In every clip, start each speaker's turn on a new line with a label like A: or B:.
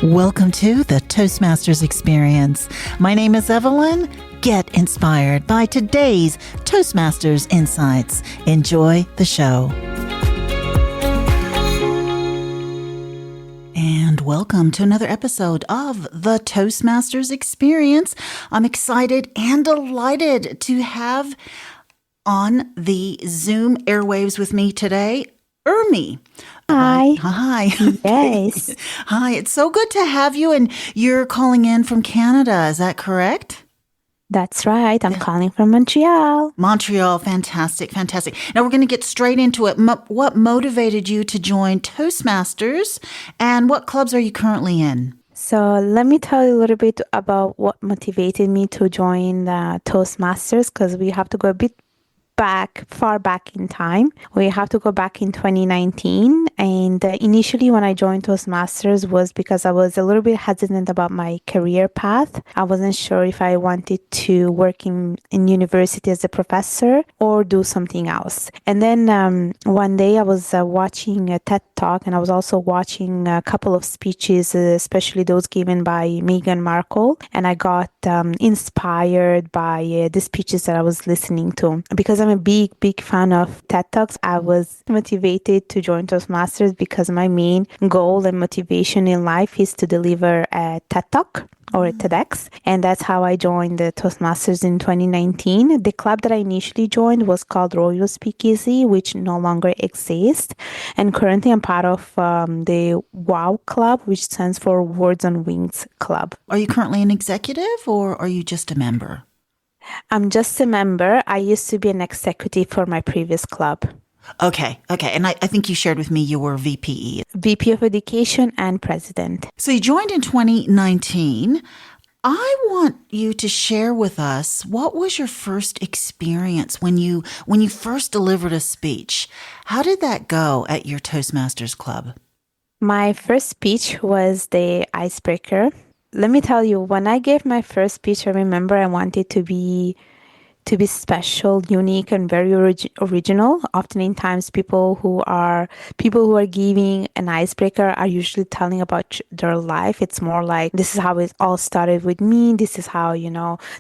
A: Welcome to the Toastmasters experience. My name is Evelyn. Get inspired by today's Toastmasters insights. Enjoy the show. And welcome to another episode of the Toastmasters experience. I'm excited and delighted to have on the Zoom airwaves with me today, Urmi.
B: Hi.
A: Hi.
B: Yes.
A: Hi. It's so good to have you. And you're calling in from Canada. Is that correct?
B: That's right. I'm calling from Montreal.
A: Montreal. Fantastic. Fantastic. Now we're going to get straight into it. What motivated you to join Toastmasters and what clubs are you currently in?
B: So let me tell you a little bit about what motivated me to join the Toastmasters, because we have to go a bit far back in time. We have to go back in 2019. And initially when I joined Toastmasters was because I was a little bit hesitant about my career path. I wasn't sure if I wanted to work in university as a professor or do something else. And then one day I was watching a TED Talk, and I was also watching a couple of speeches, especially those given by Meghan Markle. And I got inspired by the speeches that I was listening to. Because I'm a big fan of TED Talks, I was motivated to join Toastmasters because my main goal and motivation in life is to deliver a TED Talk or a TEDx. And that's how I joined the Toastmasters in 2019. The club that I initially joined was called Royal Speakeasy, which no longer exists. And currently I'm part of the WOW Club, which stands for Words on Wings Club.
A: Are you currently an executive or are you just a member?
B: I'm just a member. I used to be an executive for my previous club.
A: Okay. And I think you shared with me you were VP.
B: VP of Education and President.
A: So you joined in 2019. I want you to share with us, what was your first experience when you first delivered a speech? How did that go at your Toastmasters Club?
B: My first speech was the icebreaker. Let me tell you, when I gave my first speech, I remember I wanted to be special, unique, and very original. Oftentimes, people who are giving an icebreaker are usually telling about their life. It's more like, this is how it all started with me. This is how,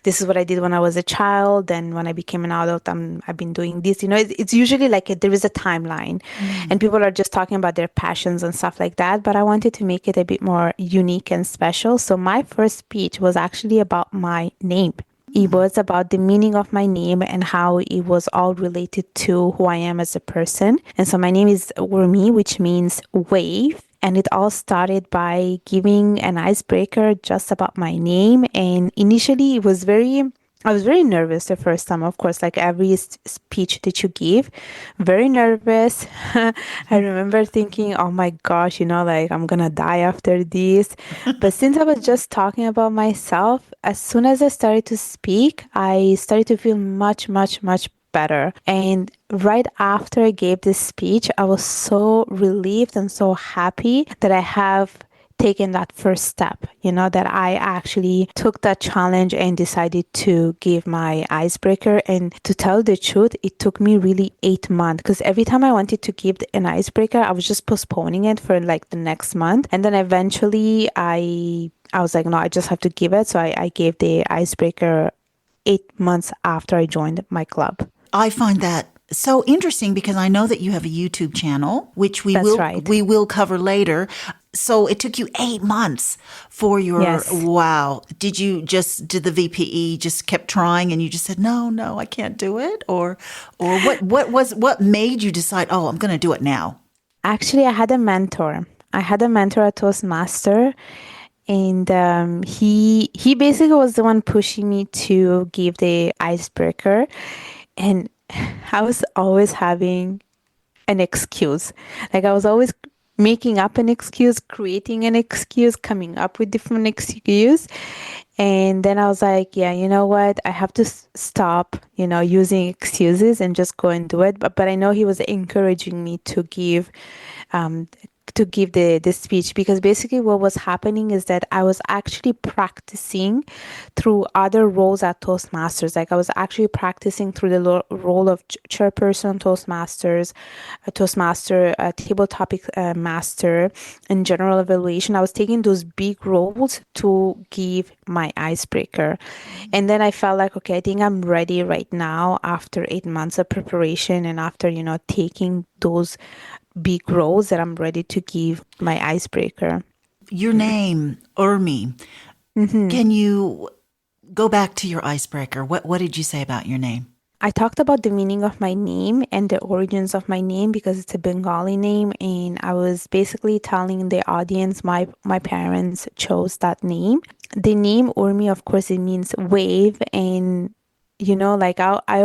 B: this is what I did when I was a child. And when I became an adult, I've been doing this. It's usually like there is a timeline, and people are just talking about their passions and stuff like that. But I wanted to make it a bit more unique and special. So my first speech was actually about my name. It was about the meaning of my name and how it was all related to who I am as a person. And so my name is Urmi, which means wave. And it all started by giving an icebreaker just about my name. And initially I was very nervous the first time, of course, like every speech that you give, very nervous. I remember thinking, oh my gosh, like I'm going to die after this. But since I was just talking about myself, as soon as I started to speak, I started to feel much, much, much better. And right after I gave this speech, I was so relieved and so happy that I have taken that first step, that I actually took that challenge and decided to give my icebreaker. And to tell the truth, it took me really 8 months, because every time I wanted to give an icebreaker, I was just postponing it for like the next month. And then eventually I was like, no, I just have to give it. So I gave the icebreaker 8 months after I joined my club.
A: I find that so interesting because I know that you have a YouTube channel, which we will cover later. So it took you 8 months for your,
B: yes.
A: Wow. Did the VPE just kept trying and you just said, no, I can't do it? Or what made you decide, oh, I'm going to do it now?
B: Actually, I had a mentor. At Toastmaster. And he basically was the one pushing me to give the icebreaker. And I was always having an excuse. Like I was always making up an excuse, creating an excuse, coming up with different excuse. And then I was like, yeah, you know what? I have to stop, using excuses and just go and do it. But I know he was encouraging me to give to give the speech, because basically what was happening is that I was actually practicing through other roles at Toastmasters. Like I was actually practicing through the role of chairperson Toastmasters, a Toastmaster, a table topic master, and general evaluation. I was taking those big roles to give my icebreaker. And then I felt like, okay, I think I'm ready right now after 8 months of preparation and after, taking those big roles, that I'm ready to give my icebreaker.
A: Your name, Urmi.
B: Hmm.
A: Can you go back to your icebreaker? What did you say about your name?
B: I talked about the meaning of my name and the origins of my name because it's a Bengali name, and I was basically telling the audience my parents chose that name. The name Urmi, of course, it means wave, and like I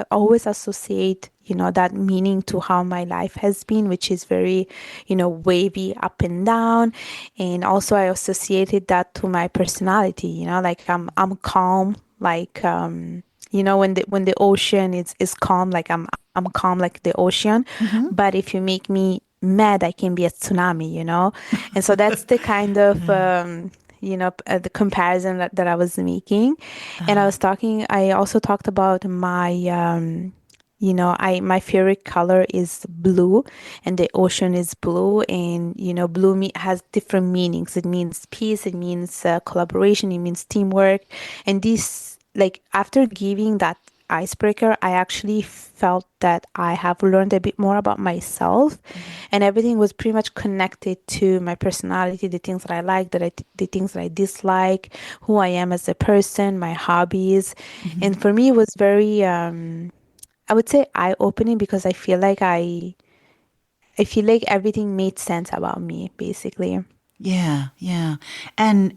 B: always associate that meaning to how my life has been, which is very wavy up and down. And also I associated that to my personality, like I'm calm, like when the ocean is calm, like I'm calm like the ocean.
A: Hmm.
B: But if you make me mad, I can be a tsunami. And so that's the kind of the comparison that I was making. And I also talked about my favorite color is blue, and the ocean is blue, and blue has different meanings. It means peace, it means collaboration, it means teamwork. And this, like, after giving that icebreaker, I actually felt that I have learned a bit more about myself, and everything was pretty much connected to my personality, the things that I like, the things that I dislike, who I am as a person, my hobbies.
A: Hmm.
B: And for me, it was very I would say eye-opening, because I feel like everything made sense about me, basically.
A: Yeah, yeah. And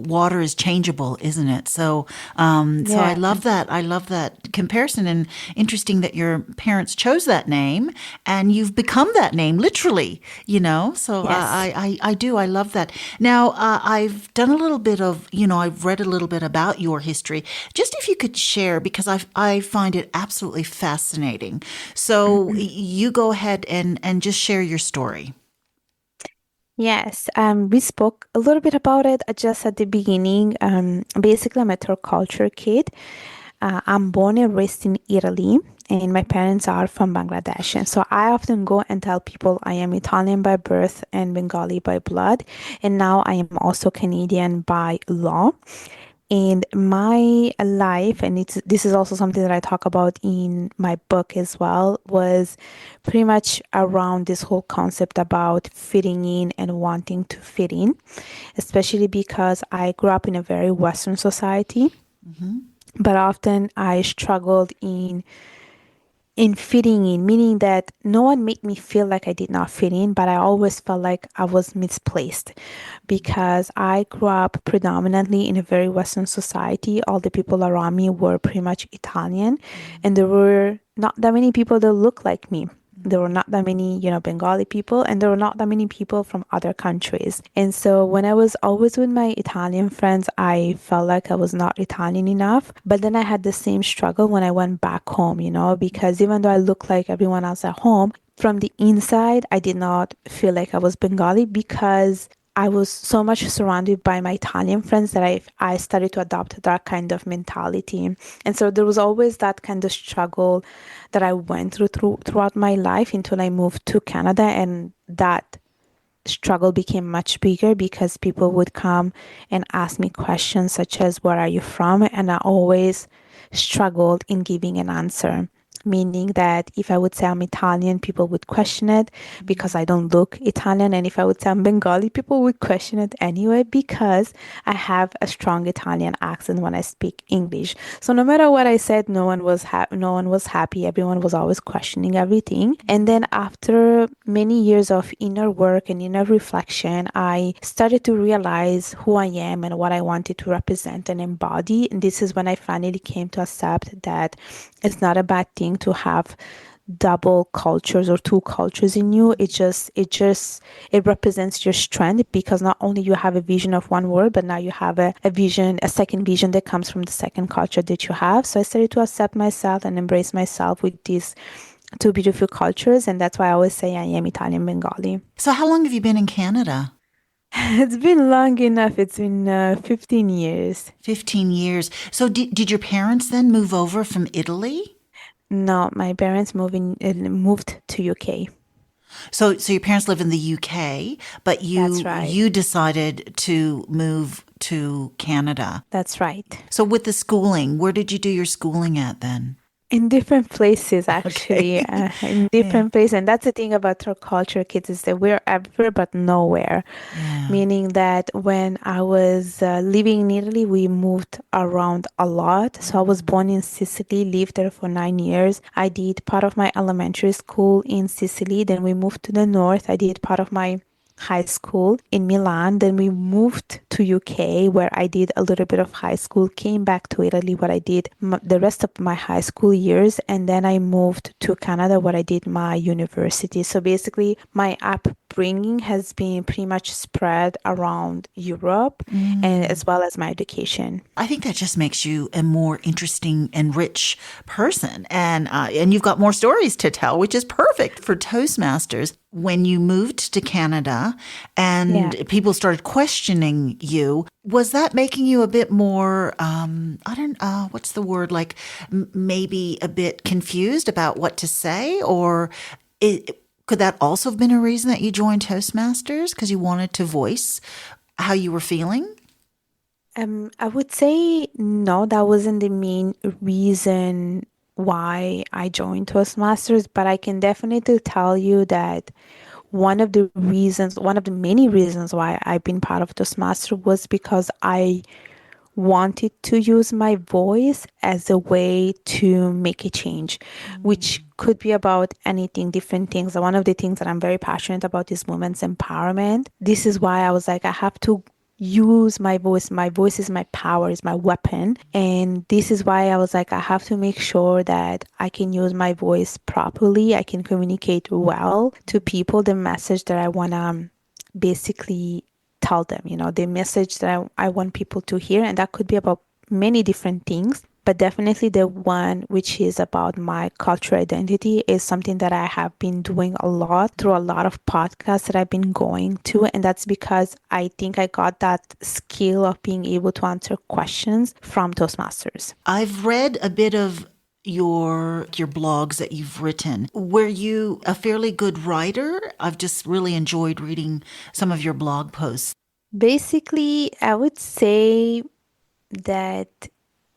A: water is changeable, isn't it? So I
B: Yeah.
A: love that. I love that comparison, and interesting that your parents chose that name and you've become that name literally. So
B: Yes.
A: I do. I love that. Now, I've done a little bit of, I've read a little bit about your history. Just if you could share, because I find it absolutely fascinating. So you go ahead and just share your story.
B: Yes, we spoke a little bit about it just at the beginning. Basically, I'm a third culture kid. I'm born and raised in Italy, and my parents are from Bangladesh. And so I often go and tell people I am Italian by birth and Bengali by blood, and now I am also Canadian by law. And my life, and this is also something that I talk about in my book as well, was pretty much around this whole concept about fitting in and wanting to fit in, especially because I grew up in a very Western society,
A: Hmm.
B: but often I struggled in fitting in, meaning that no one made me feel like I did not fit in, but I always felt like I was misplaced because I grew up predominantly in a very Western society. All the people around me were pretty much Italian, and there were not that many people that looked like me. There were not that many, Bengali people, and there were not that many people from other countries. And so when I was always with my Italian friends, I felt like I was not Italian enough. But then I had the same struggle when I went back home, because even though I looked like everyone else at home, from the inside, I did not feel like I was Bengali because I was so much surrounded by my Italian friends that I started to adopt that kind of mentality. And so there was always that kind of struggle that I went throughout my life until I moved to Canada, and that struggle became much bigger because people would come and ask me questions such as, where are you from? And I always struggled in giving an answer. Meaning that if I would say I'm Italian, people would question it because I don't look Italian. And if I would say I'm Bengali, people would question it anyway because I have a strong Italian accent when I speak English. So no matter what I said, no one was happy. Everyone was always questioning everything. And then after many years of inner work and inner reflection, I started to realize who I am and what I wanted to represent and embody. And this is when I finally came to accept that it's not a bad thing to have double cultures or two cultures in you. It represents your strength, because not only you have a vision of one world, but now you have a vision, a second vision that comes from the second culture that you have. So I started to accept myself and embrace myself with this two beautiful cultures, and that's why I always say I am Italian-Bengali.
A: So how long have you been in Canada?
B: It's been long enough. It's been 15 years.
A: 15 years. So did your parents then move over from Italy?
B: No, my parents moved to UK.
A: So your parents live in the UK, but
B: That's
A: you
B: right.
A: you decided to move to Canada.
B: That's right.
A: So with the schooling, where did you do your schooling at then?
B: In different places, actually,
A: Okay.
B: in
A: Yeah.
B: different places. And that's the thing about our culture, kids, is that we're everywhere but nowhere.
A: Yeah.
B: Meaning that when I was living in Italy, we moved around a lot. So I was born in Sicily, lived there for 9 years. I did part of my elementary school in Sicily. Then we moved to the north. I did part of my high school in Milan. Then we moved to UK where I did a little bit of high school, came back to Italy where I did the rest of my high school years, and then I moved to Canada where I did my university. So basically, my upbringing has been pretty much spread around Europe and
A: Mm.
B: as well as my education.
A: I think that just makes you a more interesting and rich person, and you've got more stories to tell, which is perfect for Toastmasters. When you moved to Canada
B: Yeah.
A: and people started questioning you, was that making you a bit more? I don't. What's the word? Like maybe a bit confused about what to say, or could that also have been a reason that you joined Toastmasters because you wanted to voice how you were feeling?
B: I would say no, that wasn't the main reason why I joined Toastmasters, but I can definitely tell you that one of the many reasons why I've been part of Toastmasters was because I wanted to use my voice as a way to make a change, which could be about anything, different things. And one of the things that I'm very passionate about is women's empowerment. This is why I was like, I have to use my voice. My voice is my power, is my weapon. And this is why I was like, I have to make sure that I can use my voice properly. I can communicate well to people the message that I want to basically tell them, the message that I want people to hear. And that could be about many different things. But definitely the one which is about my cultural identity is something that I have been doing a lot through a lot of podcasts that I've been going to. And that's because I think I got that skill of being able to answer questions from Toastmasters.
A: I've read a bit of your blogs that you've written. Were you a fairly good writer? I've just really enjoyed reading some of your blog posts.
B: Basically, I would say that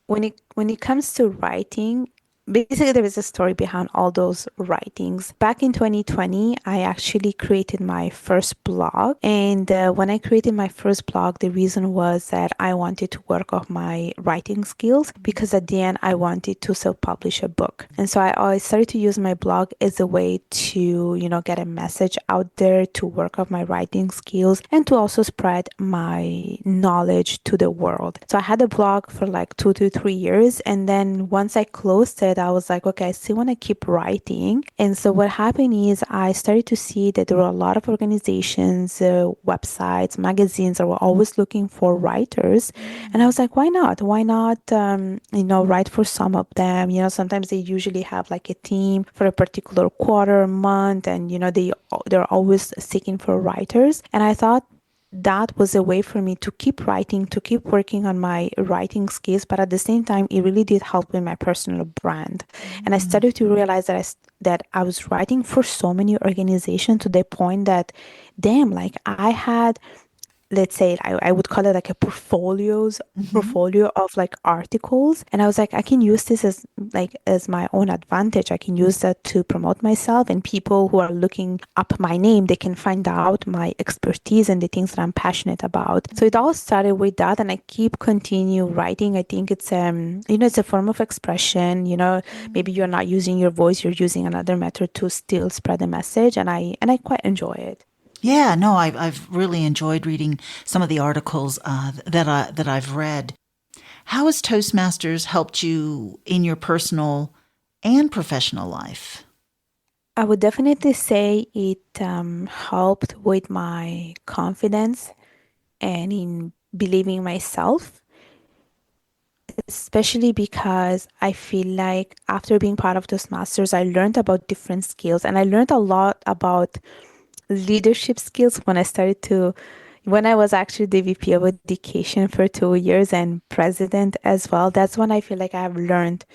B: when it comes to writing, basically there is a story behind all those writings. Back in 2020, I actually created my first blog, and when I created my first blog, the reason was that I wanted to work on my writing skills because at the end I wanted to self-publish a book. And so I started to use my blog as a way to, get a message out there, to work on my writing skills, and to also spread my knowledge to the world. So I had a blog for like 2 to 3 years, and then once I closed it, I was like, okay, I still want to keep writing. And so what happened is I started to see that there were a lot of organizations, websites, magazines that were always looking for writers. And I was like, why not? Why not, write for some of them? Sometimes they usually have like a team for a particular quarter, month, and, they're always seeking for writers. And I thought, that was a way for me to keep writing, to keep working on my writing skills, but at the same time, it really did help with my personal brand. And I started to realize that I was writing for so many organizations to the point that, damn, like I had, let's say, I would call it like a
A: Hmm.
B: portfolio of like articles. And I was like, I can use this as my own advantage. I can use that to promote myself, and people who are looking up my name, they can find out my expertise and the things that I'm passionate about. So it all started with that, and I keep continue writing. I think it's it's a form of expression. Maybe you're not using your voice, you're using another method to still spread a message, and I quite enjoy it.
A: Yeah, no, I've really enjoyed reading some of the articles that I've read. How has Toastmasters helped you in your personal and professional life?
B: I would definitely say it helped with my confidence and in believing myself, especially because I feel like after being part of Toastmasters, I learned about different skills and I learned a lot about leadership skills when I was actually the VP of education for 2 years and president as well. That's when I feel like I have learned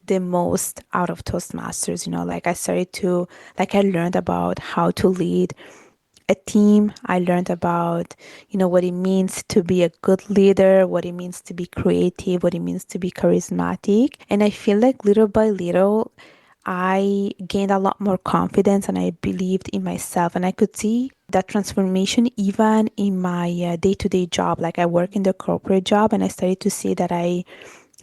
B: the most out of Toastmasters. Like I learned about how to lead a team. I learned about, what it means to be a good leader, what it means to be creative, what it means to be charismatic. And I feel like little by little, I gained a lot more confidence and I believed in myself. And I could see that transformation even in my day-to-day job. Like I work in the corporate job and I started to see that I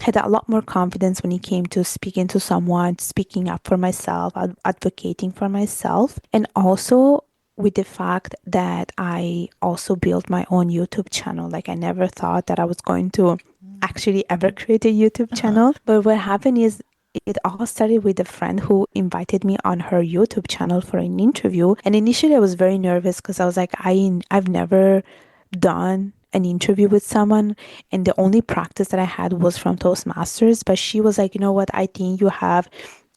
B: had a lot more confidence when it came to speaking to someone, speaking up for myself, advocating for myself, and also with the fact that I also built my own YouTube channel. Like I never thought that I was going to actually ever create a YouTube
A: Uh-huh.
B: channel. But what happened is it all started with a friend who invited me on her YouTube channel for an interview. And initially I was very nervous because I was like, I've never done an interview with someone and the only practice that I had was from Toastmasters. But she was like, you know what, I think you have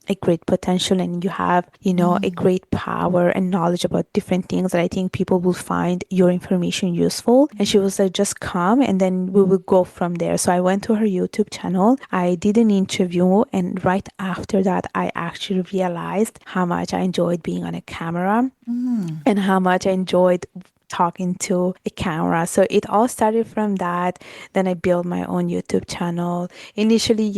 B: a great potential and you have, a
A: Mm.
B: great power and knowledge about different things that I think people will find your information useful. And she was like, just come and then we will go from there. So I went to her YouTube channel. I did an interview. And right after that, I actually realized how much I enjoyed being on a camera
A: Mm.
B: and how much I enjoyed talking to a camera. So it all started from that. Then I built my own YouTube channel. Initially,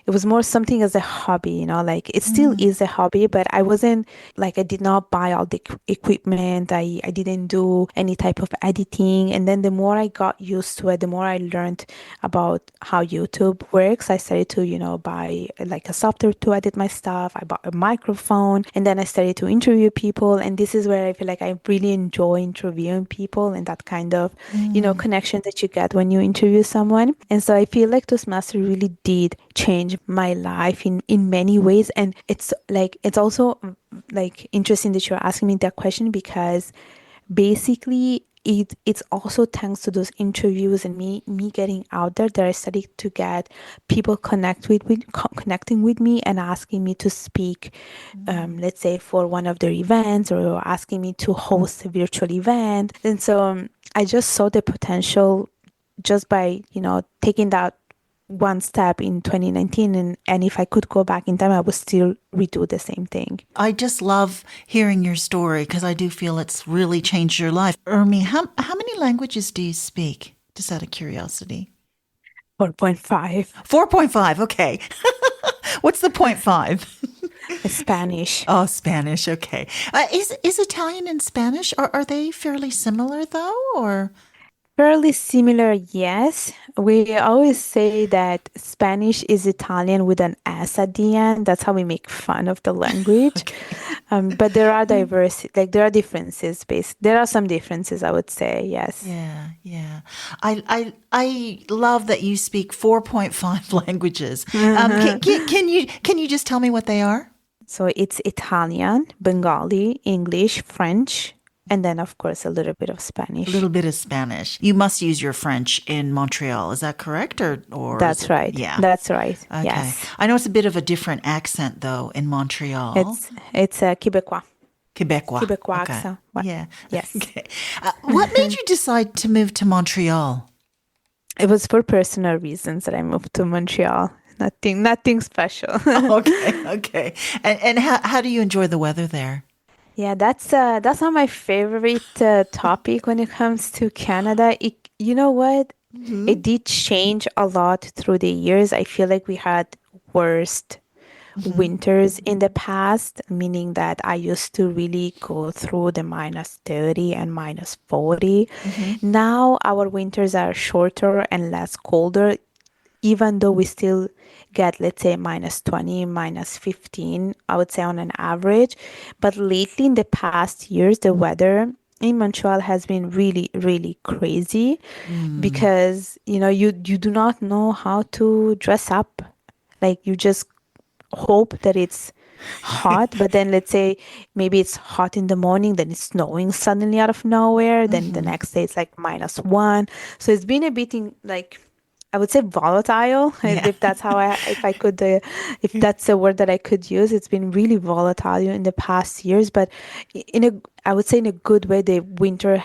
B: it was more something as a hobby, like it still
A: Mm.
B: is a hobby, but I wasn't like, I did not buy all the equipment. I didn't do any type of editing. And then the more I got used to it, the more I learned about how YouTube works. I started to, buy like a software to edit my stuff. I bought a microphone and then I started to interview people. And this is where I feel like I really enjoy interviewing people and that kind of,
A: Mm.
B: connection that you get when you interview someone. And so I feel like Toastmaster really did change my life in many ways. And it's also like interesting that you're asking me that question because basically it's also thanks to those interviews and me getting out there that I started to get people connecting with me and asking me to speak,
A: Mm.
B: let's say for one of their events or asking me to host a virtual event. And so I just saw the potential just by taking that one step in 2019, and if I could go back in time I would still redo the same thing.
A: I just love hearing your story because I do feel it's really changed your life. Urmi, how many languages do you speak? Just out of curiosity.
B: 4.5.
A: 4.5. Okay. What's the point five?
B: Spanish.
A: Oh, Spanish. Okay. Is Italian and Spanish, are they fairly similar though? Or
B: Fairly similar, yes. We always say that Spanish is Italian with an S at the end. That's how we make fun of the language.
A: okay.
B: But there are there are differences there are some differences, I would say, yes.
A: Yeah, yeah. I love that you speak 4.5 languages. Can you just tell me what they are?
B: So it's Italian, Bengali, English, French, and then of course a little bit of
A: A
B: Spanish.
A: little bit of Spanish. You must use your French in Montreal. Is that correct? Or is
B: That's
A: it?
B: right.
A: Yeah.
B: That's right.
A: Okay.
B: Yes.
A: I know it's a bit of a different accent though in Montreal.
B: It's a Quebecois.
A: Quebecois.
B: Quebecois
A: Okay.
B: accent. What?
A: Yeah.
B: Yes.
A: Okay. What made you decide to move to Montreal?
B: It was for personal reasons that I moved to Montreal. Nothing special.
A: Okay. Okay. And how do you enjoy the weather there?
B: Yeah, that's not my favorite topic when it comes to Canada. You know what?
A: Hmm.
B: It did change a lot through the years. I feel like we had worst
A: Hmm.
B: winters in the past, meaning that I used to really go through the -30 and -40.
A: Hmm.
B: Now our winters are shorter and less colder, even though we still get, let's say, -20, -15, I would say on an average. But lately, in the past years, the weather in Montreal has been really, really crazy
A: Mm.
B: because, you do not know how to dress up. Like you just hope that it's hot, but then let's say maybe it's hot in the morning, then it's snowing suddenly out of nowhere. Then the
A: Hmm.
B: next day it's like -1. So it's been a bit like I would say volatile,
A: Yeah.
B: if that's how if I could, if that's a word that I could use. It's been really volatile in the past years, but in a, I would say in a good way. The winters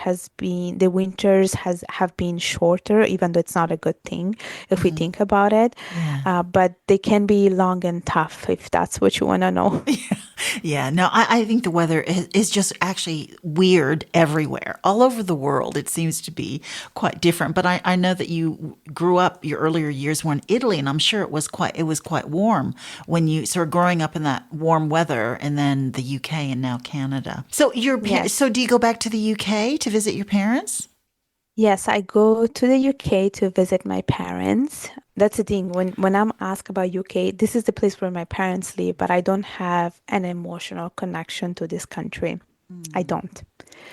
B: have been shorter, even though it's not a good thing if we
A: Mhm.
B: think about it.
A: Yeah.
B: But they can be long and tough if that's what you want to know.
A: Yeah, no, I think the weather is just actually weird everywhere. All over the world, it seems to be quite different. But I know that you grew up, your earlier years were in Italy, and I'm sure it was quite warm when you sort of growing up in that warm weather, and then the UK and now Canada. So
B: Yes.
A: so do you go back to the UK to visit your parents?
B: Yes, I go to the UK to visit my parents. That's the thing. When I'm asked about UK, this is the place where my parents live, but I don't have an emotional connection to this country. I don't,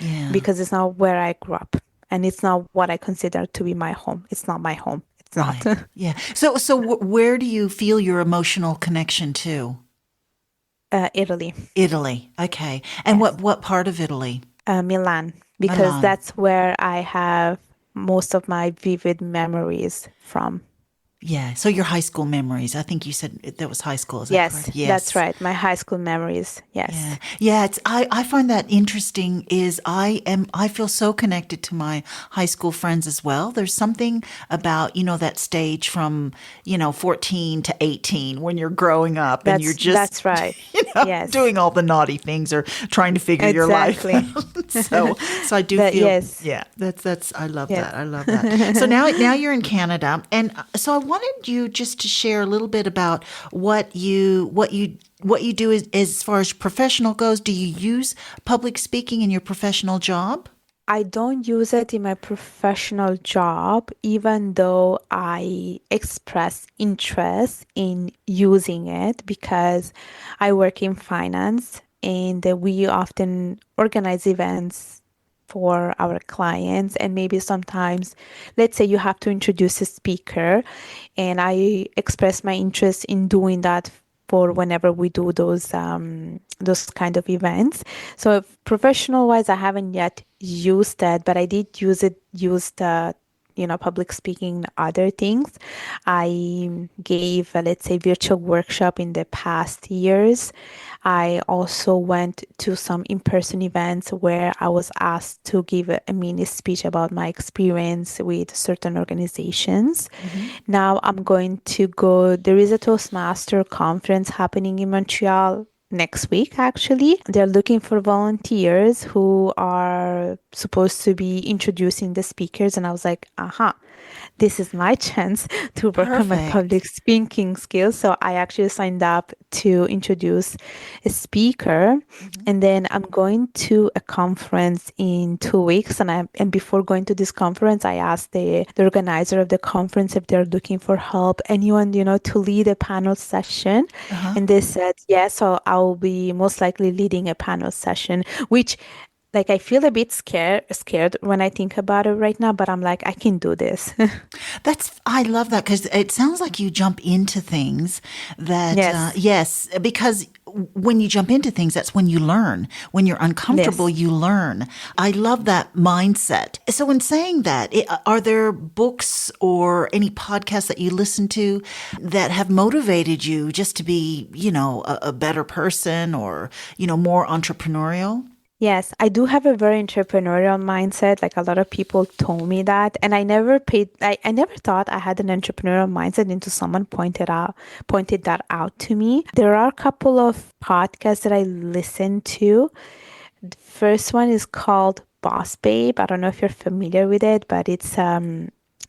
A: Yeah,
B: because it's not where I grew up, and it's not what I consider to be my home. It's not my home. It's not.
A: right. Yeah. Where do you feel your emotional connection to?
B: Italy.
A: Italy. Okay. And
B: Yes.
A: what part of Italy?
B: Milan, because
A: Milan.
B: that's where I have most of my vivid memories from.
A: Yeah. So your high school memories. I think you said that was high school. Is that correct?
B: Yes, that's
A: Yes.
B: right. My high school memories.
A: Yeah.
B: Yes.
A: Yeah. I find that interesting is I feel so connected to my high school friends as well. There's something about, that stage from, 14 to 18 when you're growing up and you're just,
B: That's right. Yes.
A: doing all the naughty things or trying to figure your life
B: Exactly.
A: out. So I do
B: That
A: feel,
B: yes.
A: yeah, that's, I love
B: Yes.
A: that. I love that. So now you're in Canada. And so I wanted you just to share a little bit about what you do as far as professional goes. Do you use public speaking in your professional job?
B: I don't use it in my professional job, even though I express interest in using it because I work in finance and we often organize events for our clients. And maybe sometimes, let's say you have to introduce a speaker, and I express my interest in doing that for whenever we do those kind of events. So professional wise, I haven't yet used that, but I did use the public speaking and other things. I gave, let's say, virtual workshop in the past years. I also went to some in-person events where I was asked to give a mini speech about my experience with certain organizations.
A: Hmm.
B: Now I'm going to go, there is a Toastmaster conference happening in Montreal next week, actually. They're looking for volunteers who are supposed to be introducing the speakers. And I was like, aha, this is my chance to work on my
A: Perfect.
B: public speaking skills. So I actually signed up to introduce a speaker.
A: Hmm.
B: And then I'm going to a conference in 2 weeks. And before going to this conference, I asked the organizer of the conference if they're looking for help, anyone, to lead a panel session.
A: Uh-huh.
B: And they said, yes, so I'll be most likely leading a panel session, which like I feel a bit scared when I think about it right now, but I'm like, I can do this.
A: I love that because it sounds like you jump into things
B: Yes.
A: yes, because when you jump into things, that's when you learn. When you're uncomfortable,
B: Yes.
A: you learn. I love that mindset. So, in saying that, are there books or any podcasts that you listen to that have motivated you just to be, a better person or, more entrepreneurial?
B: Yes, I do have a very entrepreneurial mindset. Like a lot of people told me that. And I never thought I had an entrepreneurial mindset until someone pointed that out to me. There are a couple of podcasts that I listen to. The first one is called Boss Babe. I don't know if you're familiar with it, but it's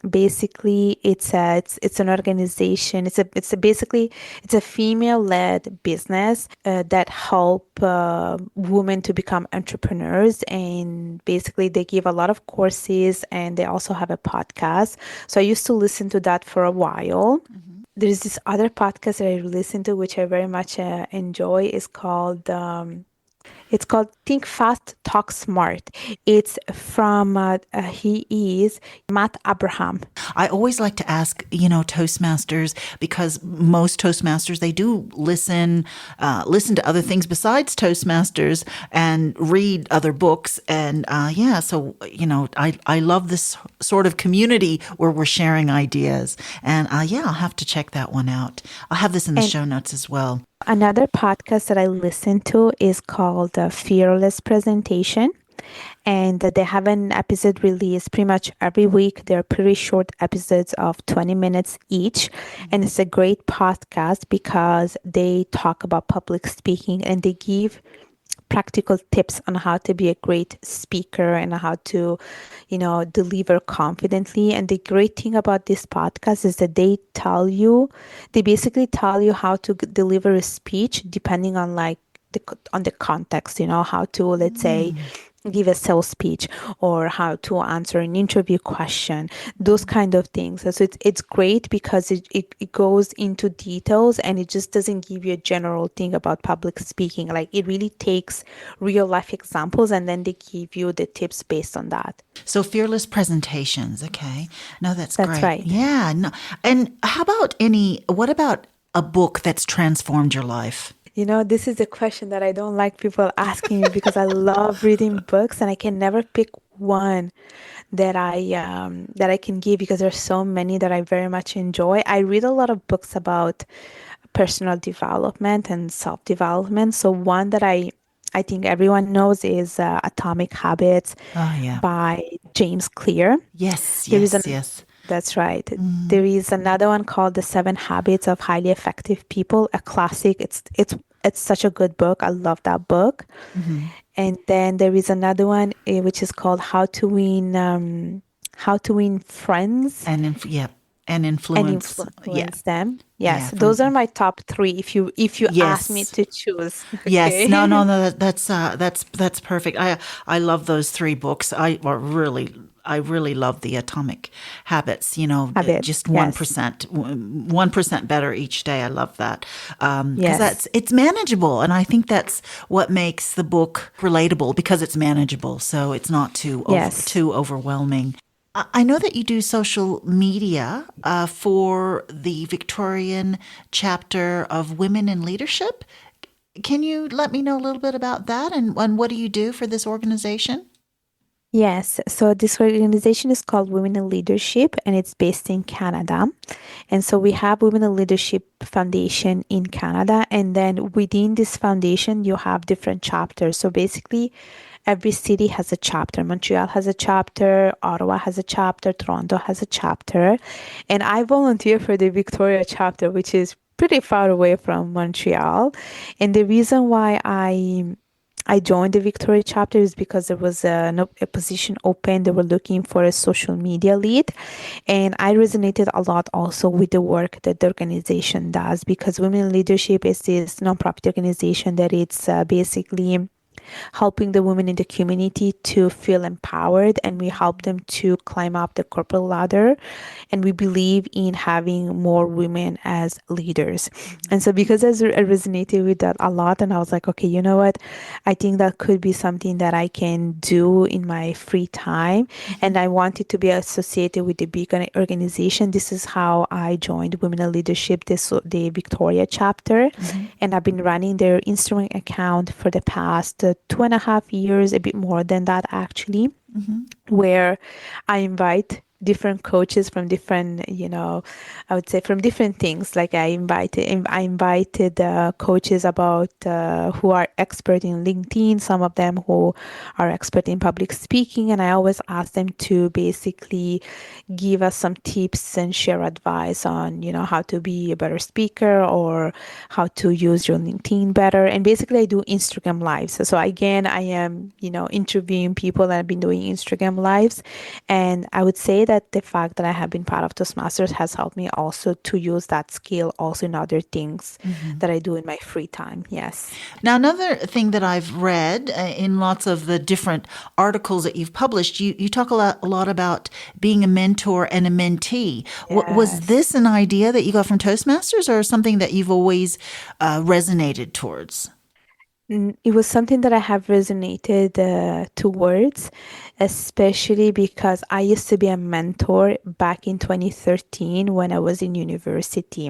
B: basically it's an organization. It's a female-led business that help women to become entrepreneurs, and basically they give a lot of courses and they also have a podcast. So I used to listen to that for a while. There's this other podcast that I listen to which I very much enjoy. Is called It's called Think Fast, Talk Smart. It's from, he is Matt Abraham.
A: I always like to ask, Toastmasters, because most Toastmasters, they do listen to other things besides Toastmasters and read other books. And yeah, so, I love this sort of community where we're sharing ideas. And yeah, I'll have to check that one out. I'll have this in the
B: And
A: show notes as well.
B: another podcast that I listen to is called Fearless Presentation. And they have an episode released pretty much every week. They're pretty short episodes of 20 minutes each. And it's a great podcast because they talk about public speaking and they give practical tips on how to be a great speaker and how to, deliver confidently. And the great thing about this podcast is that they basically tell you how to deliver a speech depending on like on the context, how to, let's say, give a sales speech or how to answer an interview question, those kind of things. So it's great because it goes into details and it just doesn't give you a general thing about public speaking. Like it really takes real life examples and then they give you the tips based on that.
A: So fearless presentations. Okay. No, that's
B: That's
A: great.
B: right.
A: Yeah. No. And what about a book that's transformed your life?
B: This is a question that I don't like people asking me because I love reading books and I can never pick one that I can give because there's so many that I very much enjoy. I read a lot of books about personal development and self-development. So one that I think everyone knows is Atomic Habits
A: Oh, yeah.
B: by James Clear.
A: Yes,
B: There is
A: yes,
B: an
A: yes.
B: That's right. There is another one called The Seven Habits of Highly Effective People, a classic. It's such a good book. I love that book. And then there is another one which is called How to Win Friends
A: Yeah, and
B: and
A: influence. Yeah,
B: Influence Them.
A: yeah.
B: Yes, those are my top three if you ask me
A: Yes,
B: to choose.
A: yes. No,
B: Okay.
A: no, no. That's perfect. I love those three books. I really love the Atomic Habits.
B: Habits.
A: Just
B: Yes.
A: 1% better each day. I love that because
B: Yes.
A: it's manageable, and I think that's what makes the book relatable because it's manageable. So it's not
B: Yes.
A: too overwhelming. I know that you do social media for the Victorian chapter of Women in Leadership. Can you let me know a little bit about that and what do you do for this organization?
B: Yes, so this organization is called Women in Leadership and it's based in Canada. And so we have Women in Leadership Foundation in Canada. And then within this foundation, you have different chapters. So basically, every city has a chapter. Montreal has a chapter, Ottawa has a chapter, Toronto has a chapter. And I volunteer for the Victoria chapter, which is pretty far away from Montreal. And the reason why I joined the Victoria chapter is because there was a position open. They were looking for a social media lead. And I resonated a lot also with the work that the organization does because Women in Leadership is this nonprofit organization that it's basically helping the women in the community to feel empowered and we help them to climb up the corporate ladder and we believe in having more women as leaders. And so because I resonated with that a lot and I was like, okay, you know what, I think that could be something that I can do in my free time and I wanted to be associated with the big organization. This is how I joined Women in Leadership, the Victoria chapter, and I've been running their Instagram account for the past 2.5 years, a bit more than that actually, where I invite different coaches from different, I would say from different things. Like I invited coaches about who are expert in LinkedIn, some of them who are expert in public speaking, and I always ask them to basically give us some tips and share advice on, how to be a better speaker or how to use your LinkedIn better. And basically I do Instagram lives. So again, I am, interviewing people that have been doing Instagram lives. And I would say that the fact that I have been part of Toastmasters has helped me also to use that skill also in other things that I do in my free time. Yes.
A: Now, another thing that I've read in lots of the different articles that you've published, you talk a lot about being a mentor and a mentee. Was
B: Yes.
A: this an idea that you got from Toastmasters or something that you've always resonated towards?
B: It was something that I have resonated towards, especially because I used to be a mentor back in 2013 when I was in university.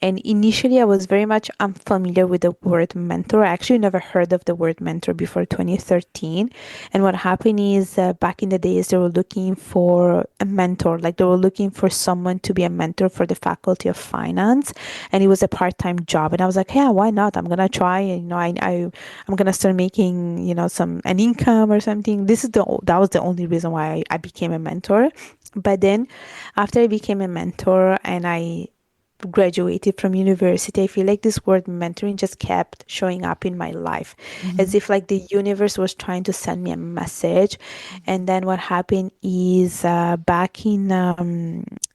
B: And initially, I was very much unfamiliar with the word mentor. I actually never heard of the word mentor before 2013. And what happened is, back in the days, they were looking for a mentor, like they were looking for someone to be a mentor for the faculty of finance. And it was a part-time job. And I was like, yeah, why not? I'm gonna try. And, I'm gonna start making, an income or something. That was the only reason why I became a mentor. But then, after I became a mentor and I graduated from university, I feel like this word mentoring just kept showing up in my life as
A: Hmm.
B: if like the universe was trying to send me a message. And then what happened is, back in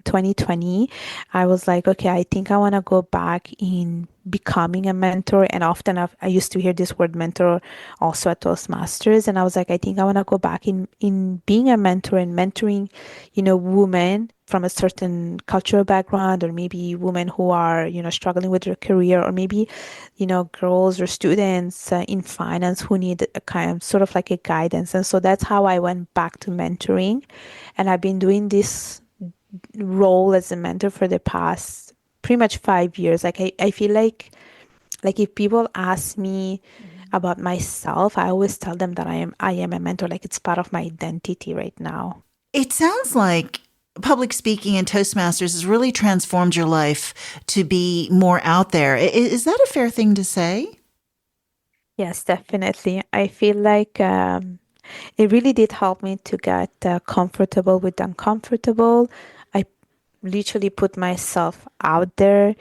B: 2020, I was like, okay, I think I want to go back in becoming a mentor. And often I used to hear this word mentor also at Toastmasters. And I was like, I think I want to go back in being a mentor and mentoring, women from a certain cultural background, or maybe women who are, struggling with their career, or maybe, girls or students in finance who need a kind of sort of like a guidance. And so that's how I went back to mentoring. And I've been doing this role as a mentor for the past pretty much 5 years. Like I feel like if people ask me about myself, I always tell them that I am a mentor. Like it's part of my identity right now.
A: It sounds like public speaking and Toastmasters has really transformed your life to be more out there. Is that a fair thing to say?
B: Yes, definitely. I feel like it really did help me to get comfortable with the uncomfortable. I literally put myself out there.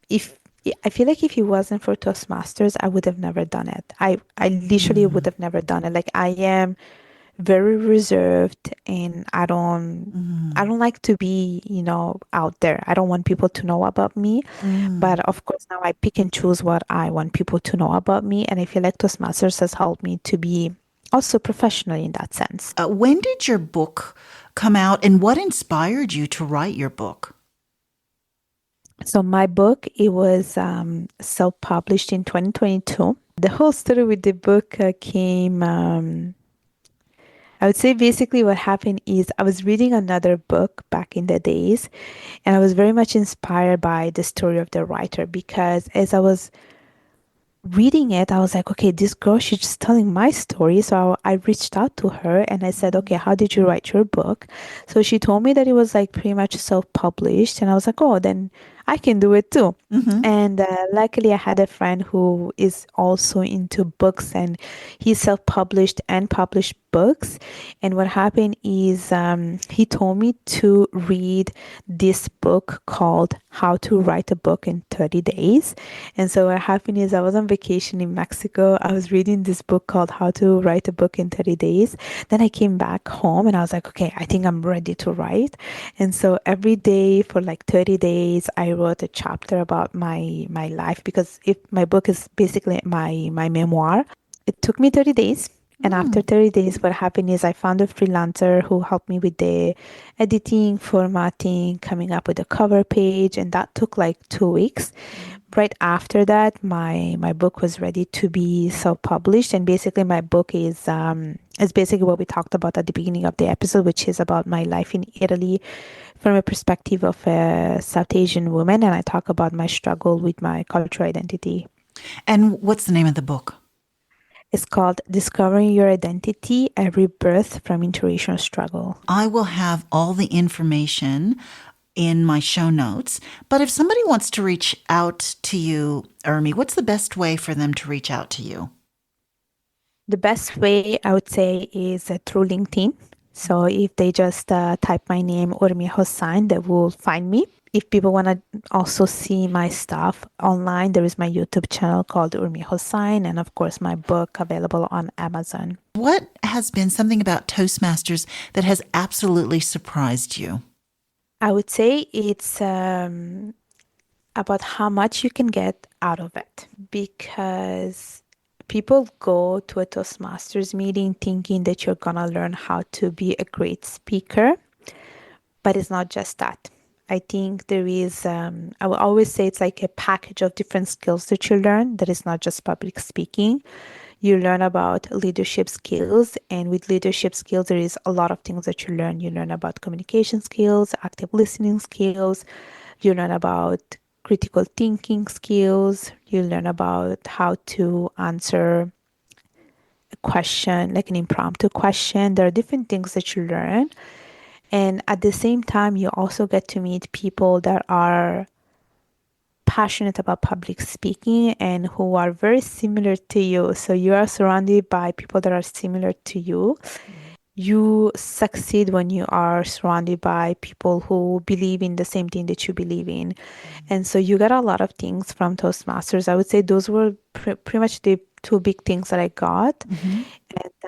B: If I feel like if it wasn't for Toastmasters, I would have never done it. I literally would
A: Mm,
B: have never done it. Like I am very reserved, and I
A: mm,
B: don't like to be, out there. I don't want people to know about me. But
A: mm.
B: of course, now I pick and choose what I want people to know about me. And I feel like Toastmasters has helped me to be also professional in that sense.
A: When did your book come out and what inspired you to write your book?
B: So my book, it was self-published in 2022. The whole story with the book came, I would say basically what happened is I was reading another book back in the days, and I was very much inspired by the story of the writer, because as I was reading it, I was like, okay, this girl, she's just telling my story. So I reached out to her and I said, okay, how did you write your book? So she told me that it was like pretty much self-published. And I was like, oh, then I can do it too.
A: Mm-hmm.
B: And luckily, I had a friend who is also into books, and he self-published and published books. And what happened is, he told me to read this book called How to Write a Book in 30 Days. And so what happened is I was on vacation in Mexico. I was reading this book called How to Write a Book in 30 Days. Then I came back home and I was like, okay, I think I'm ready to write. And so every day for like 30 days, I wrote a chapter about my life, because if my book is basically my memoir. It took me 30 days. And after
A: Mm.
B: 30 days, what happened is I found a freelancer who helped me with the editing, formatting, coming up with a cover page, and that took like 2 weeks. Right after that, my book was ready to be self-published, and basically my book is basically what we talked about at the beginning of the episode, which is about my life in Italy from a perspective of a South Asian woman, and I talk about my struggle with my cultural identity.
A: And what's the name of the book?
B: It's called Discovering Your Identity: A Rebirth from Interracial Struggle.
A: I will have all the information in my show notes. But if somebody wants to reach out to you, Urmi, what's the best way for them to reach out to you?
B: The best way I would say is through LinkedIn. So if they just type my name, Urmi Hossain, they will find me. If people want to also see my stuff online, there is my YouTube channel called Urmi Hossain, and of course my book available on Amazon.
A: What has been something about Toastmasters that has absolutely surprised you?
B: I would say it's about how much you can get out of it, because people go to a Toastmasters meeting thinking that you're gonna learn how to be a great speaker, but it's not just that. I think there is, I will always say it's like a package of different skills that you learn that is not just public speaking. You learn about leadership skills, and with leadership skills, there is a lot of things that you learn. You learn about communication skills, active listening skills, you learn about critical thinking skills, you learn about how to answer a question, like an impromptu question. There are different things that you learn. And at the same time, you also get to meet people that are passionate about public speaking and who are very similar to you. So you are surrounded by people that are similar to you. You succeed when you are surrounded by people who believe in the same thing that you believe in. And so you get a lot of things from Toastmasters. I would say those were pretty much the two big things that I got.
A: Mm-hmm.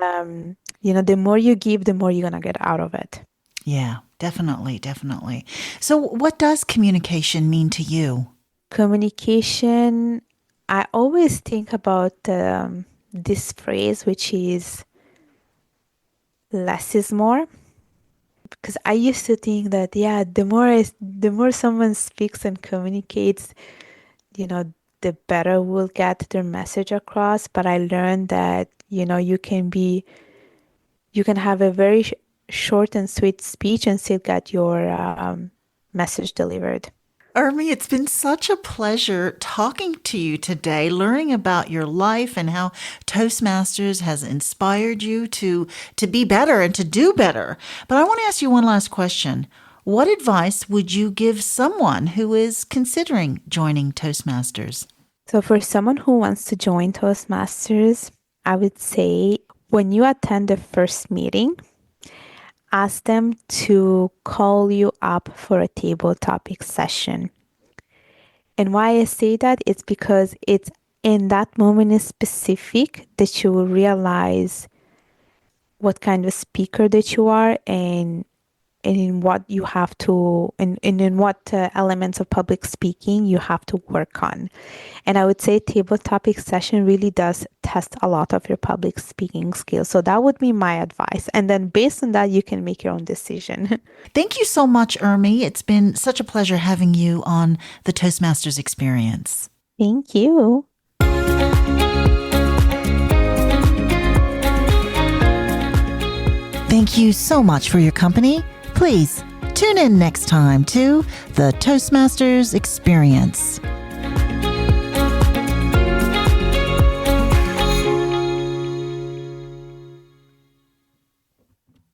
B: And, the more you give, the more you're going to get out of it.
A: Yeah, definitely, definitely. So what does communication mean to you?
B: Communication, I always think about this phrase, which is less is more. Because I used to think that, yeah, the more someone speaks and communicates, the better we'll get their message across. But I learned that, you can have a very short and sweet speech and still get your message delivered.
A: Urmi, it's been such a pleasure talking to you today, learning about your life and how Toastmasters has inspired you to be better and to do better. But I want to ask you one last question. What advice would you give someone who is considering joining Toastmasters?
B: So for someone who wants to join Toastmasters, I would say when you attend the first meeting, ask them to call you up for a table topic session. And why I say that is because it's in that moment in specific that you will realize what kind of speaker that you are and in what you have to and in what elements of public speaking you have to work on. And I would say table topic session really does test a lot of your public speaking skills. So that would be my advice. And then based on that, you can make your own decision.
A: Thank you so much, Urmi. It's been such a pleasure having you on the Toastmasters experience.
B: Thank you.
A: Thank you so much for your company. Please tune in next time to the Toastmasters Experience.